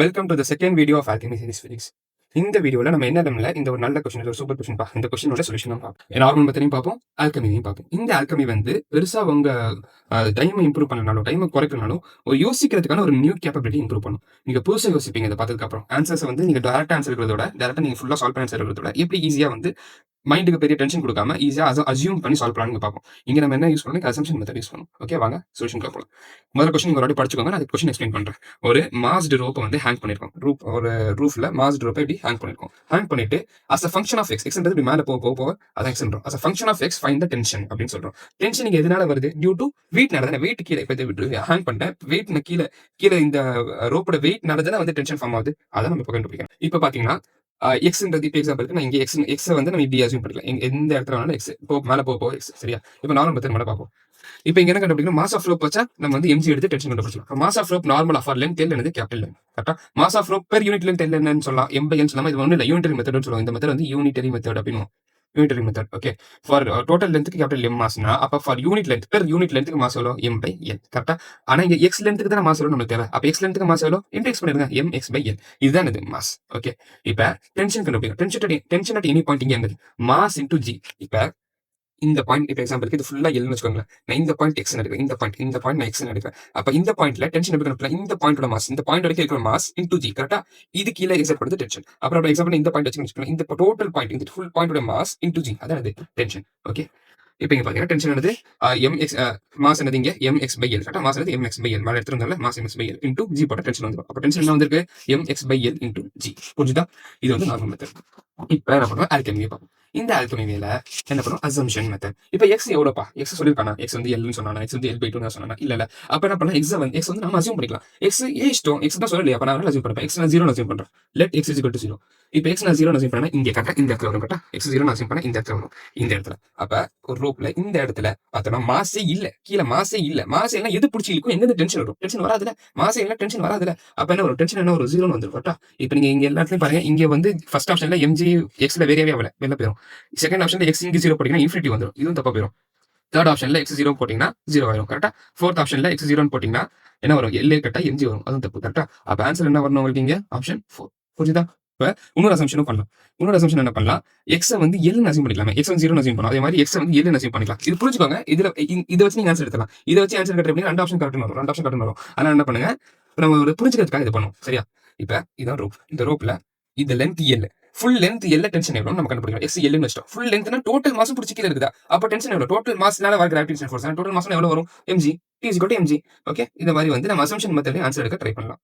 Welcome to the second video of alchemy series physics. இந்த வீடியோவில் நம்ம என்ன நம்மள இந்த ஒரு நல்ல கொஸ்டின், ஒரு சூப்பர் கொஸ்டின் இந்த கொஸ்டினோட சொல்யூஷன் பார்ப்போம். நார்மல் மெத்தடையும் பார்ப்போம், ஆல்கெமியையும் பார்ப்போம். இந்த ஆல்கெமி வந்து பெருசா உங்க டைமை இம்ப்ரூவ் பண்ணனாலும், டைமை குறைக்கனாலும், ஒரு யோசிக்கிறதுக்கான ஒரு நியூ கேப்பபிலிட்டி இம்ப்ரூவ் பண்ணும். நீங்க புதுசாக யோசிப்பீங்க இதை பார்த்ததுக்கு அப்புறம். ஆன்சர்ஸ் வந்து நீங்க டேரக்ட் ஆன்சர் இருக்கிறதோட, டேரக்டா நீங்க ஃபுல்லா சால்வ் பண்ணி ஆன்சர் இருக்கிறதோட எப்படி ஈஸியா வந்து மைண்டுக்கு பெரிய டென்ஷன் கொடுக்காம ஈஸியா அசியூம் பண்ணி சால்வ் பண்ணி பார்ப்போம். இங்க நம்ம என்ன யூஸ் பண்ணணும்? அசம்ஷன் மெத்தட் யூஸ் பண்ணும். ஓகே, வாங்க சொல்யூஷன் போலாம். முதல்ல கொஸ்டின் ஒரு வாட்டி படிச்சுக்கோங்க, நான் கொஸ்டின் எக்ஸ்பிளைன் பண்றேன். ஒரு மாஸ்டு ரோப் வந்து ஹேங் பண்ணிருக்கோம். ஒரு ரூஃப்ல மாஸ்டு ரோப்பை இப்படி ஹேங் பண்ணிருக்கோம். ஹேங் பண்ணிட்டு as a function of X, எக்ஸ்ன்றது இப்படி மேல போக அதான் எக்ஸ்ன்றோம். As a function of X find the tension அப்படின்னு சொல்றோம். டென்ஷன் இங்க எதனால வருது? டியூ டு வெயிட்னால தானே. வெயிட் கீழே இப்போ விட்டு ஹேங் பண்ணிட்டேன், வெயிட் கீழே இந்த ரோப்போட வெயிட்னால தானே வந்து டென்ஷன் ஃபார்ம் ஆகுது. அதை நம்ம இப்போ கண்டுபிடிக்கணும். இப்போ பாத்தீங்கன்னா எக்ஸ்ன்றது இப்போ எக்ஸாம்பிளுக்கு நான் இங்கே எக்ஸ் வந்து நம்ம இப்படி அசியூம் பண்ணிக்கலாம். எந்த இடத்துல வேணாலும் எக்ஸ் மேலே போக எக்ஸ், சரியா? இப்போ நார்மல் மெத்தட் மேலே பார்ப்போம். இப்போ இங்க என்ன கண்டுபிடிக்கணும்? மாஸ் ஆஃப் ரோப் வச்சா நம்ம வந்து எம்ஜி எடுத்து டென்ஷன் கண்டுபிடிச்சலாம். Mass of rope normal of length L என்னது கேபிட்டல் லென்த், கரெக்டா? Mass of rope per unit length என்னன்னு சொல்லலாம், எம் பை என் சொல்லலாம். இது ஒன்றும் இல்லை, யூனிட்டரி மெத்தட்னு சொல்லுவாங்க. இந்த மெத்தட் வந்து யூனிட்டரி மெத்தட் அப்படின்னு. Unitary method, okay. For total லென்த்துக்கு கேபிட்டல் எம் மாஸ்னா, அப்போ for unit length per unit லென்த்துக்கு மாஸ் எவ்வளோ? எம் பை எல், கரெக்டா? ஆனா இங்க எக்ஸ் லென்த்துக்கு தான் மாஸ் எவ்வளோ நமக்கு தேவை. அப்போ எக்ஸ் லென்த்துக்கு மாஸ் எவ்வளோ? எக்ஸ் பண்ணிருங்க, எம் எக்ஸ் பை எல். இதுதான் இது மாஸ், ஓகே. இப்போ டென்ஷன் கண்டுபிடிக்கும். டென்ஷன் அட் எனி பாயிண்ட் இங்கே என்னது? Mass into G. இப்போ இந்த பாயிண்ட், இப்போ எக்ஸாம்பிளுக்கு இது ஃபுல்லா எல்னு வச்சுக்கோங்களேன். நான் இந்த பாயிண்ட் எக்ஸ் எடுக்கிறேன், இந்த பாயிண்ட் நான் எக்ஸ் எடுக்கிறேன். அப்ப இந்த பாயிண்ட்ல டென்ஷன் எப்படி கண்டுபிடிக்கலாம்? இந்த பாயிண்டோட மாஸ், இந்த பாயிண்ட் வரைக்கும் இருக்கிற மாஸ் இன்டூ ஜி, கரெக்டா? இது கீழே எக்ஸப்ட் பண்ணுறது டென்ஷன். அப்புறம் எக்ஸாம்பிள் இந்த பாயிண்ட் வச்சுக்கோங்க, இந்த டோட்டல் பாயிண்ட், இந்த ஃபுல் பாயிண்டோட மாஸ் இன்டூ ஜி, அதான் டென்ஷன், ஓகே. இப்போ இங்க பாத்தீங்கன்னா டென்ஷன் என்னது? எம் எக்ஸ் மாஸ் என்னது? இங்க எம் எக்ஸ் பை எல், கரெக்டா? மாஸ் என்னது? எம் எக்ஸ் பை எல் மேல எடுத்துருந்தால mass M X by L into G போட்ட டென்ஷன் வந்துடும். அப்போ டென்ஷன் என்ன வந்திருக்கு? M X by L into G. புரிஞ்சுதா? இது வந்து நார்மல் மெத்தட். இப்போ என்ன பண்ணுவோம்? ஆல்கெமியை பார்ப்போம். இந்த ஆல்கெமியில என்ன பண்ணுவோம்? Assumption method. இப்போ எக்ஸ் எவ்வளோப்பா? எக்ஸ் சொல்லிருக்கானா? எக்ஸ் வந்து எல்னு சொன்னானா? எக்ஸ் வந்து எல் பை 2 சொன்னா? இல்ல. அப்ப என்ன பண்ணலாம்? எக்ஸ் வந்து நம்ம அசியூம் பண்ணிக்கலாம். எக்ஸ் இஷ்டம், எக்ஸ் தான் சொல்லலையா? அப்ப நான் அசியூம் பண்ணுறேன். எக்ஸ் நான் 0 அசியூம் பண்றேன். Let X is equal to 0. இப்போ எக்ஸ் நான் 0 அசியூம் பண்ணா இங்க கரெக்டா இந்த இடத்துல வரும், கரெக்டா? எக்ஸ் 0 அசியூம் பண்ணா இந்த இடத்துல வரும், இந்த இடத்துல. அப்ப ஒரு ரோப்ல இந்த இடத்துல பார்த்தோம்னா மாசே இல்ல, கீழே மாசே இல்ல. மாசே எல்லாம் எது பிடிச்சி இருக்கும்? எங்க டென்ஷன் வரும்? டென்ஷன் வராதுல. மாசே எல்லாம் டென்ஷன் வராதுல. அப்ப என்ன வரும்? டென்ஷன் என்ன ஒரு 0 வந்துடும், கரெக்டா? இப்போ நீங்க இங்க எல்லாத்துலயும் பாருங்க, இங்க வந்து ஃபர்ஸ்ட் ஆப்ஷன்ல எம்ஜி எக்ஸ்ல வேரியவே ஆகல, வெளில போயிடும். செகண்ட் ஆப்ஷன்ல எக்ஸ் இங்க 0 போட்டீங்கன்னா இன்ஃபினிட்டி வந்துடும், இதுவும் தப்பா போயிடும். தேர்ட் ஆப்ஷன்ல எக்ஸ் 0 போட்டீங்கன்னா 0 ஆயிரும், கரெக்டா? ஃபோர்த் ஆப்ஷன்ல எக்ஸ் 0 போட்டீங்கன்னா என்ன வரும்? எல்ஏ கட்டா எம்ஜி வரும், அதுவும் தப்பு, கரெக்டா? அப்ப ஆன்சர் என்ன வரணும் உங்களுக்கு? இங்க ஆப்ஷன் 4. புரியுதா? இப்ப இன்னொரு அசம்ஷனும் பண்ணலாம். இன்னொரு அசம்ஷன் என்ன பண்ணலாம்? எக்ஸ் வந்து எல்னு அசியூம் பண்ணிக்கலாம். எக்ஸ் வந்து 0 அசியூம் பண்ணலாம். அதே மாதிரி எக்ஸ் வந்து எல்னு அசியூம் பண்ணிக்கலாம். இது புரிஞ்சுக்கோங்க. இதை வச்சு நீங்க ஆன்சர் எடுத்துலாம். இதை வச்சு ஆன்சர் கட்டுறீங்க, ரெண்டு ஆப்ஷன் கரெக்ட் வரும், ரெண்டு ஆப்ஷன் கரெக்ட் வரும். ஆனா என்ன பண்ணுங்க, நம்ம ஒரு புரிஞ்சுக்கிறதுக்காக இது பண்ணுவோம், சரியா? இப்ப இதான் ரோப். இந்த ரோப்ல இந்த லென்த் எல், ஃபுல் லென்த் எல்ல டென்ஷன் எவ்வளவு நம்ம கண்டுபிடிக்கலாம். எக்ஸ் எல்னு வச்சிட்டோம். ஃபுல் லென்த்னா டோட்டல் மாஸ் பிடிச்சி கீழ இருக்குதா? அப்ப டென்ஷன் எவ்வளவு? டோட்டல் மாஸ்னால வர கிராவிடேஷனல் ஃபோர்ஸ், டோட்டல் மாஸ் எவ்வளவு வரும்? mg, t = mg. ஓகே, இந்த மாதிரி வந்து நம்ம அசம்ஷன் மெத்தட்ல ஆன்சர் எடுக்க ட்ரை பண்ணலாம்.